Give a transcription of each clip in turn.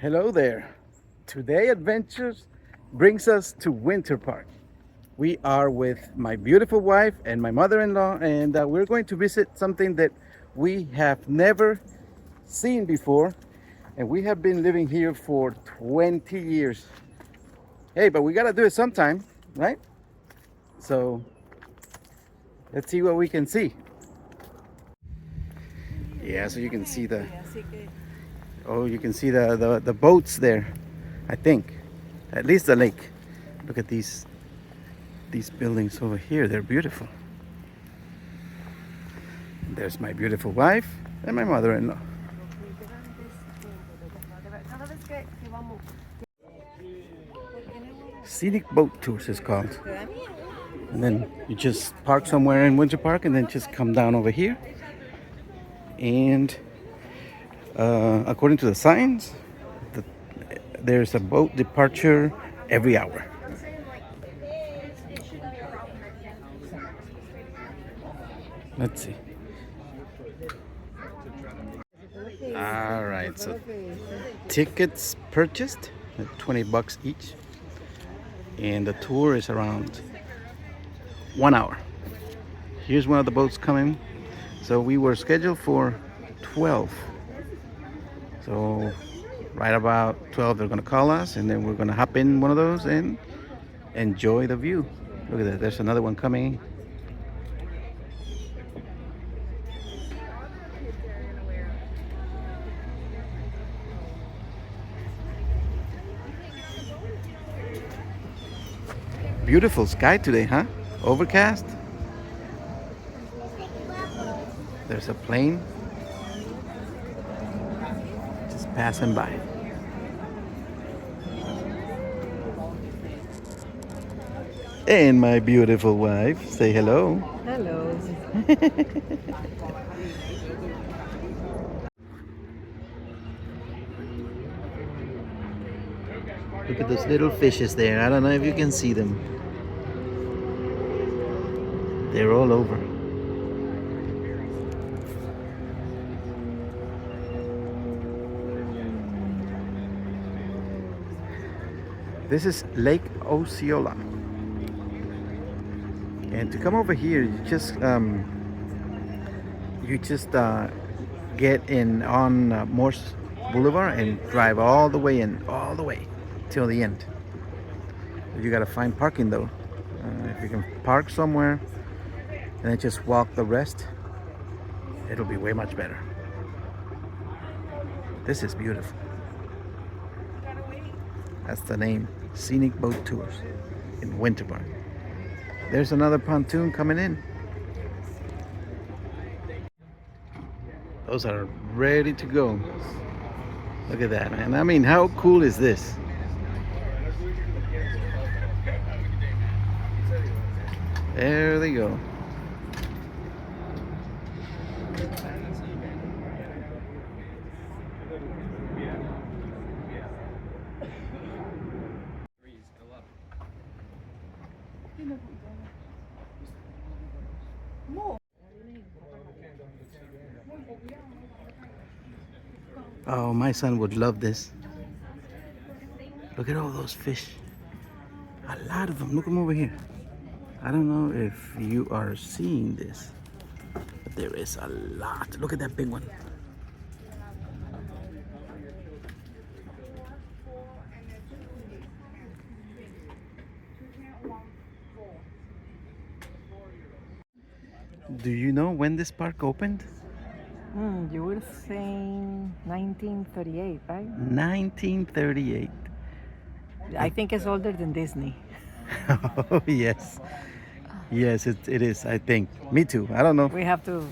Hello there. Today adventures brings us to Winter Park. We are with my beautiful wife and my mother-in-law, and we're going to visit something that we have never seen before, and we have been living here for 20 years. Hey, but we gotta do it sometime, right? So let's see what we can see. Yeah, so you can see you can see the boats there, I think. At least the lake. Look at these buildings over here. They're beautiful. There's my beautiful wife and my mother-in-law. Scenic boat tours is called. And then you just park somewhere in Winter Park and then just come down over here. And according to the signs, there's a boat departure every hour. Let's see. All right, so tickets purchased at $20 each, and the tour is around 1 hour. Here's one of the boats coming. So we were scheduled for 12. So right about 12 they're gonna call us, and then we're gonna hop in one of those and enjoy the view. Look at that, there's another one coming. Beautiful sky today, huh? Overcast. There's a plane just passing by. And my beautiful wife, say hello. Hello. Look at those little fishes there. I don't know if you can see them. They're all over. This is Lake Osceola. And to come over here, you just get in on Morse Boulevard and drive all the way till the end. You gotta find parking though. If you can park somewhere and then just walk the rest, it'll be way much better. This is beautiful. That's the name, Scenic Boat Tours in Winter Park. There's another pontoon coming in. Those are ready to go. Look at that, man. I mean, how cool is this? There they go. Oh, my son would love this. Look at all those fish. A lot of them. Look them over here. I don't know if you are seeing this, but there is a lot. Look at that big one. Do you know when this park opened? You were saying 1938, right? 1938. I think it's older than Disney. Oh, yes. Yes, it is, I think. Me too. I don't know. We have to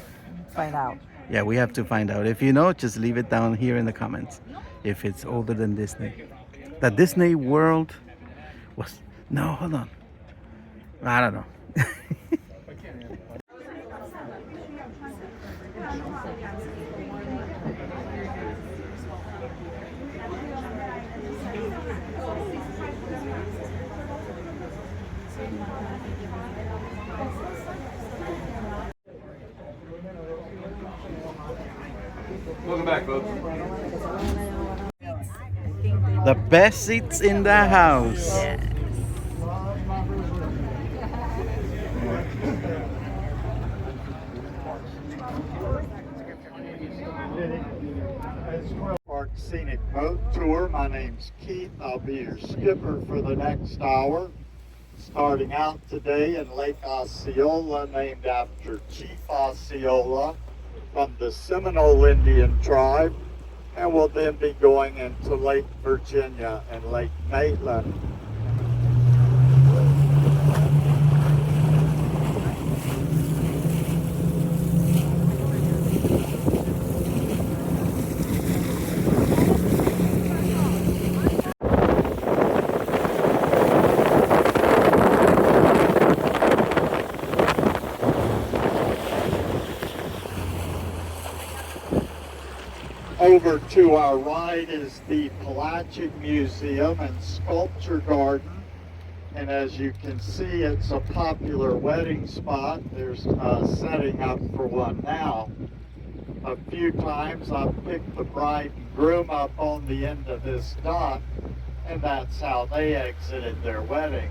find out. Yeah, we have to find out. If you know, just leave it down here in the comments if it's older than Disney. The Disney World was... No, hold on. I don't know. Welcome back, folks. I think The best seats in the house. Park Scenic Boat Tour. My name's Keith. I'll be your skipper for the next hour. Starting out today in Lake Osceola, named after Chief Osceola from the Seminole Indian tribe. And we'll then be going into Lake Virginia and Lake Maitland. Over to our right is the Pelagic Museum and Sculpture Garden. And as you can see, it's a popular wedding spot. There's setting up for one now. A few times I've picked the bride and groom up on the end of this dock, and that's how they exited their wedding.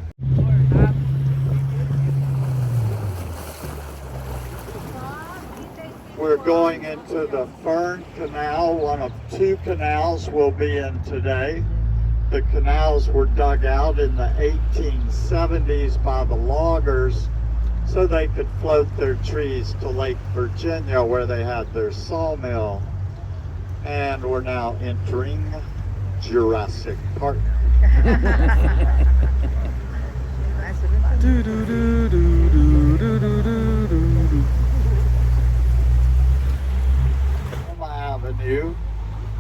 We're going into the Fern Canal, one of two canals we'll be in today. The canals were dug out in the 1870s by the loggers so they could float their trees to Lake Virginia where they had their sawmill. And we're now entering Jurassic Park. Avenue.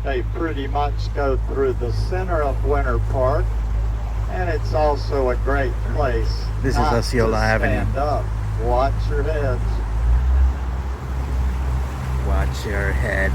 They pretty much go through the center of Winter Park, and it's also a great place. This is Osceola Avenue. Stand up, watch your heads. Watch your head.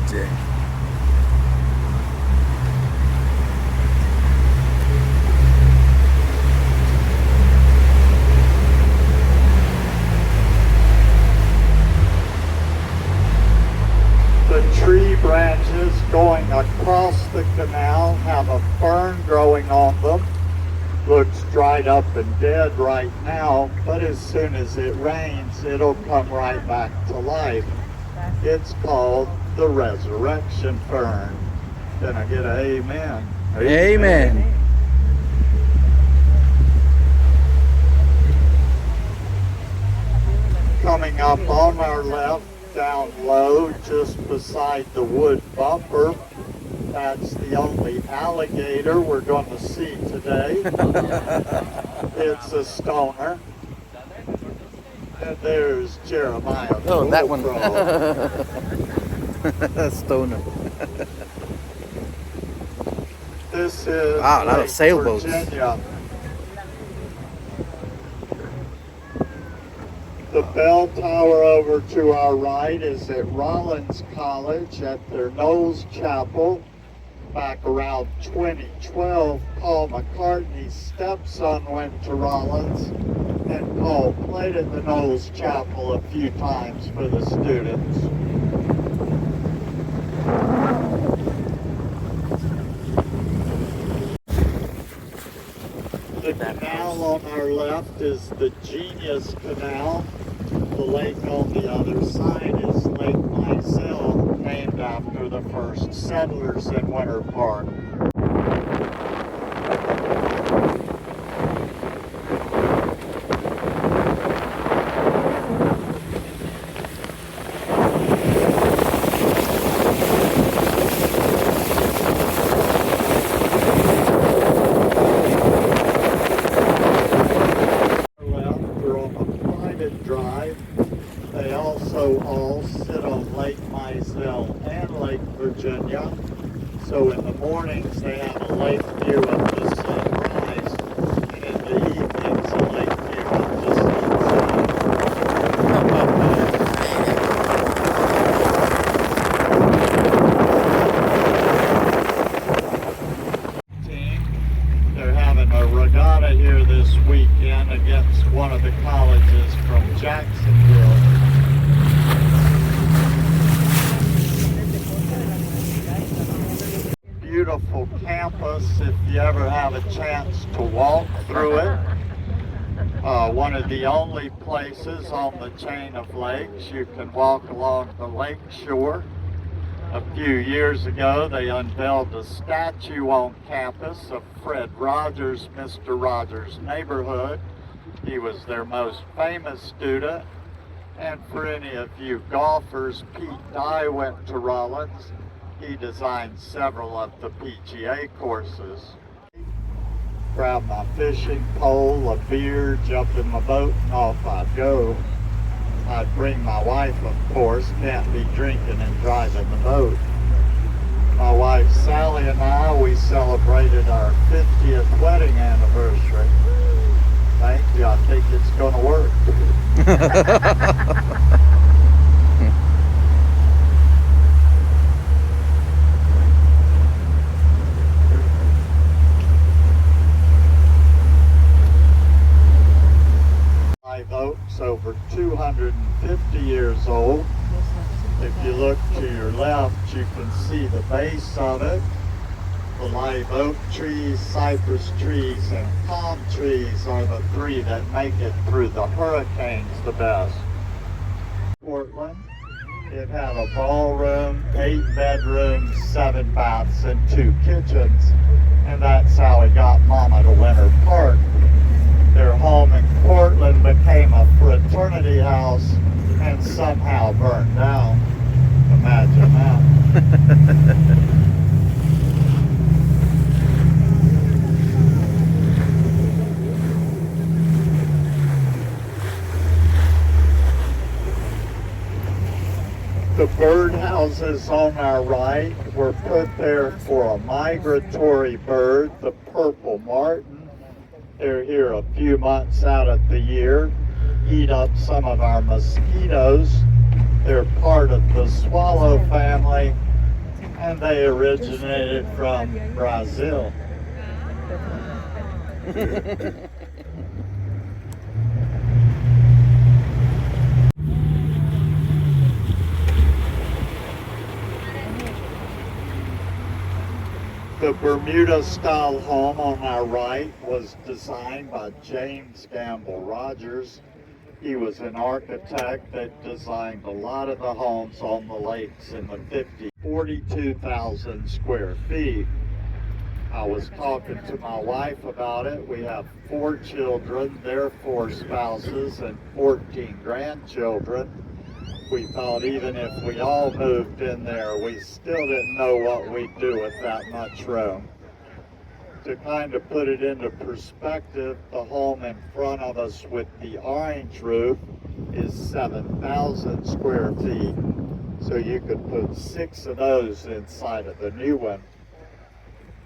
The tree branches going across the canal have a fern growing on them. Looks dried up and dead right now, but as soon as it rains, it'll come right back to life. It's called the resurrection fern. Can I get an amen? Amen. Coming up on our left, down low, just beside the wood bumper, that's the only alligator we're going to see today. It's a stoner. And there's Jeremiah. Oh, that one. Bullfrog. Stoner. This is Wow, a lot of Lake sailboats. Virginia. The bell tower over to our right is at Rollins College at their Knowles Chapel. Back around 2012, Paul McCartney's stepson went to Rollins, and Paul played at the Knowles Chapel a few times for the students. The canal on our left is the Genius Canal. The lake on the other side is Lake Mizell, named after the first settlers in Winter Park. They also all sit on Lake Mizell and Lake Virginia. So in the mornings they have a lake view of the sunrise, and in the evenings a lake view of the sunset. They're having a regatta here this weekend against one of the colleges from Jacksonville. beautiful campus if you ever have a chance to walk through it. One of the only places on the chain of lakes you can walk along the lake shore. A few years ago, they unveiled a statue on campus of Fred Rogers, Mr. Rogers' Neighborhood. He was their most famous student. And for any of you golfers, Pete Dye went to Rollins. He designed several of the PGA courses. Grab my fishing pole, a beer, jump in my boat, and off I'd go. I'd bring my wife, of course, can't be drinking and driving the boat. My wife Sally and I, we celebrated our 50th wedding anniversary. Thank you, I think it's gonna work. Live oaks over 250 years old. If you look to your left, you can see the base of it. The live oak trees, cypress trees, and palm trees are the three that make it through the hurricanes the best. Portland, it had a ballroom, 8 bedrooms, 7 baths, and 2 kitchens. And that's how it got Mama to Winter Park. Their home in Portland became a fraternity house and somehow burned down. Imagine that. The birdhouses on our right were put there for a migratory bird, the purple martin. They're here a few months out of the year, eat up some of our mosquitoes. They're part of the swallow family, and they originated from Brazil. The Bermuda-style home on our right was designed by James Gamble Rogers. He was an architect that designed a lot of the homes on the lakes in the 50s. 42,000 square feet. I was talking to my wife about it. We have 4 children, their 4 spouses, and 14 grandchildren. We thought even if we all moved in there, we still didn't know what we'd do with that much room. To kind of put it into perspective, the home in front of us with the orange roof is 7,000 square feet. So you could put 6 of those inside of the new one.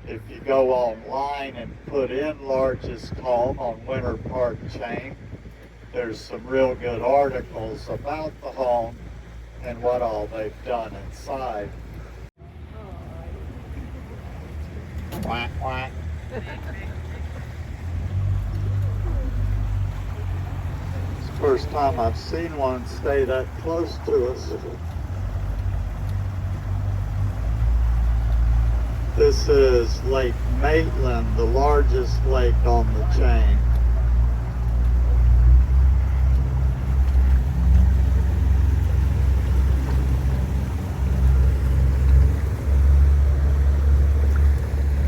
If you go online and put in largest home on Winter Park chain, there's some real good articles about the home and what all they've done inside. Quack, quack. It's the first time I've seen one stay that close to us. This is Lake Maitland, the largest lake on the chain.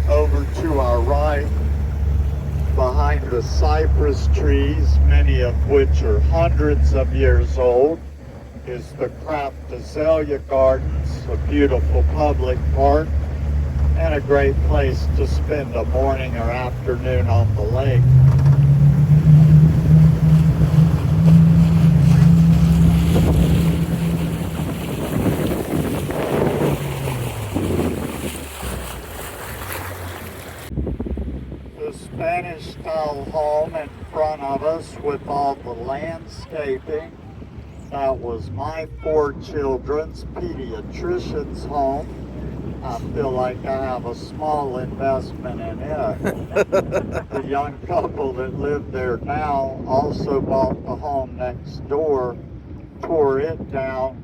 Over to our right, behind the cypress trees, many of which are hundreds of years old, is the Crap Azalea Gardens, a beautiful public park and a great place to spend a morning or afternoon on the lake. Spanish-style home in front of us with all the landscaping. That was my 4 children's pediatrician's home. I feel like I have a small investment in it. The young couple that live there now also bought the home next door, tore it down,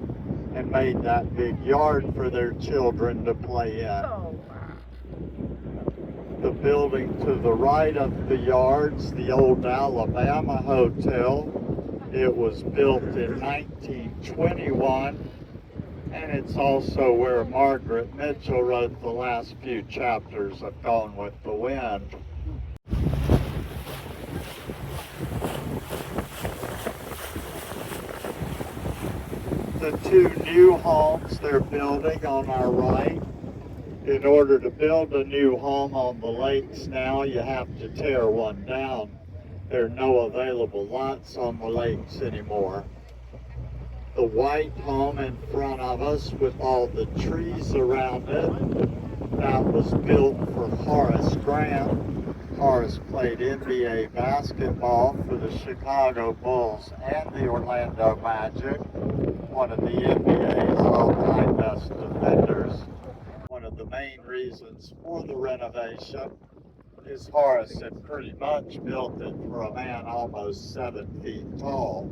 and made that big yard for their children to play in. The building to the right of the yard's the old Alabama Hotel. It was built in 1921, and it's also where Margaret Mitchell wrote the last few chapters of Gone with the Wind. The two new homes they're building on our right. In order to build a new home on the lakes now, you have to tear one down. There are no available lots on the lakes anymore. The white home in front of us with all the trees around it, that was built for Horace Grant. Horace played NBA basketball for the Chicago Bulls and the Orlando Magic, one of the NBA's all-time best defenders. One of the main reasons for the renovation is Horace had pretty much built it for a man almost 7 feet tall.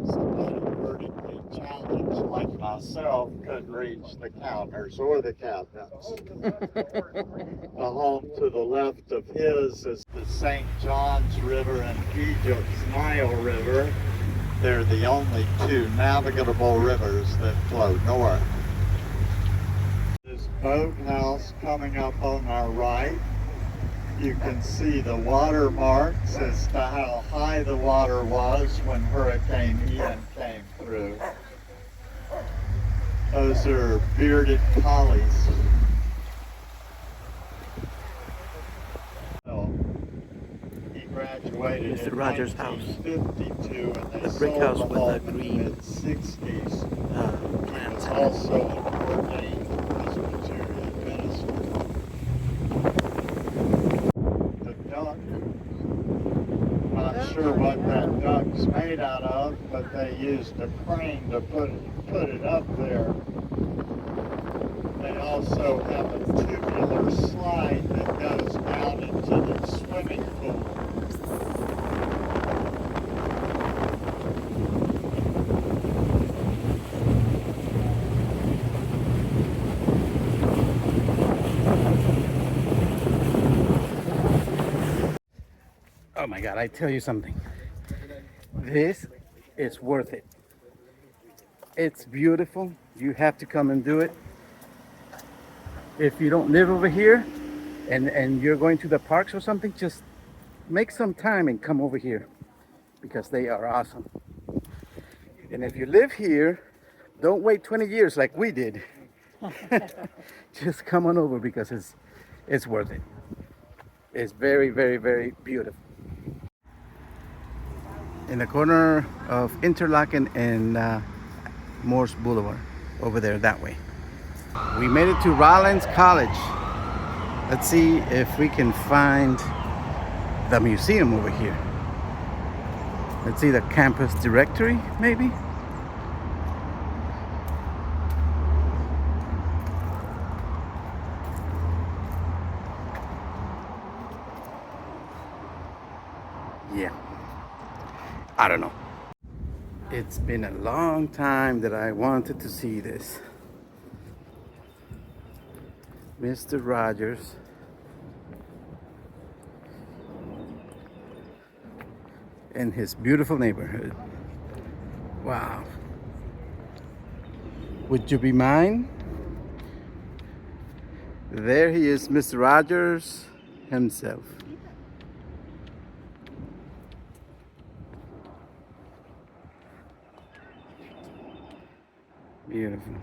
Somebody vertically challenged like myself couldn't reach the counters or the cabinets. The home to the left of his is the St. Johns River and Egypt's Nile River. They're the only two navigable rivers that flow north. This boathouse coming up on our right, you can see the water marks as to how high the water was when Hurricane Ian came through. Those are bearded collies. He graduated Mr. in Rogers' house. 1952, and they The brick sold house the with home the in the green, mid-60s. plants. Also ordained Presbyterian minister. The duck, not sure what that duck's made out of, but they used a crane to put it up there. They also have a tubular slide that goes down into the swimming pool. Oh my God, I tell you something. This is worth it. It's beautiful. You have to come and do it. If you don't live over here and you're going to the parks or something, just make some time and come over here because they are awesome. And if you live here, don't wait 20 years like we did. Just come on over because it's worth it. It's very, very, very beautiful. In the corner of Interlaken and Morse Boulevard, over there that way. We made it to Rollins College. Let's see if we can find the museum over here. Let's see the campus directory, maybe. Yeah, I don't know. It's been a long time that I wanted to see this. Mr. Rogers. And his beautiful neighborhood. Wow. Would you be mine? There he is, Mr. Rogers himself. Beautiful.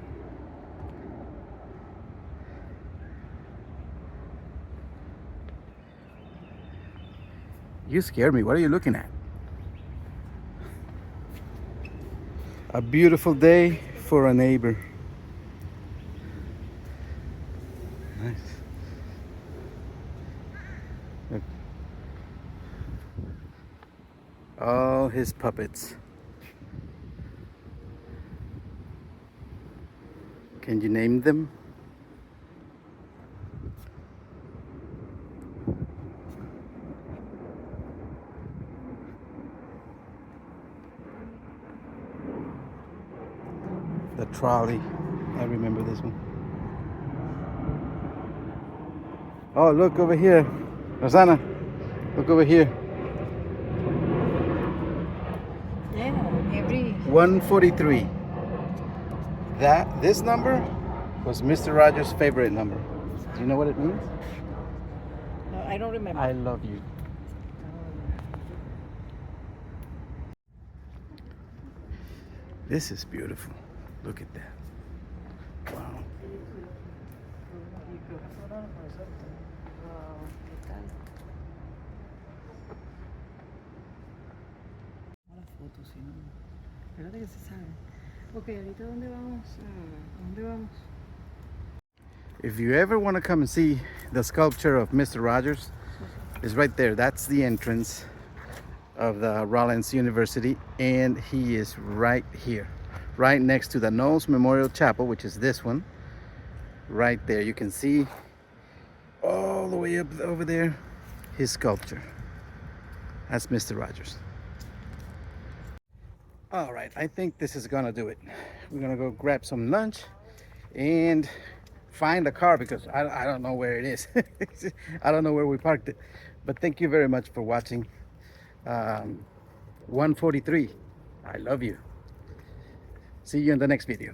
You scared me. What are you looking at? A beautiful day for a neighbor. Nice. Look. All his puppets. Can you name them? The trolley. I remember this one. Oh, look over here. Rosanna, look over here. Yeah, every 143. This number was Mr. Rogers' favorite number. Do you know what it means? no, I don't remember. I love you. This is beautiful. Look at that. Wow. Las fotos, si no. Espérate que se sabe. Ok, ahorita ¿dónde vamos? ¿A dónde vamos? If you ever want to come and see the sculpture of Mr. Rogers, it's right there. That's the entrance of the Rollins University, and he is right here, right next to the Knowles Memorial Chapel, which is this one. Right there, you can see all the way up over there his sculpture. That's Mr. Rogers. All right, I think this is gonna do it. We're gonna go grab some lunch and find a car because I don't know where it is. I don't know where we parked it. But thank you very much for watching. 143. I love you. See you in the next video.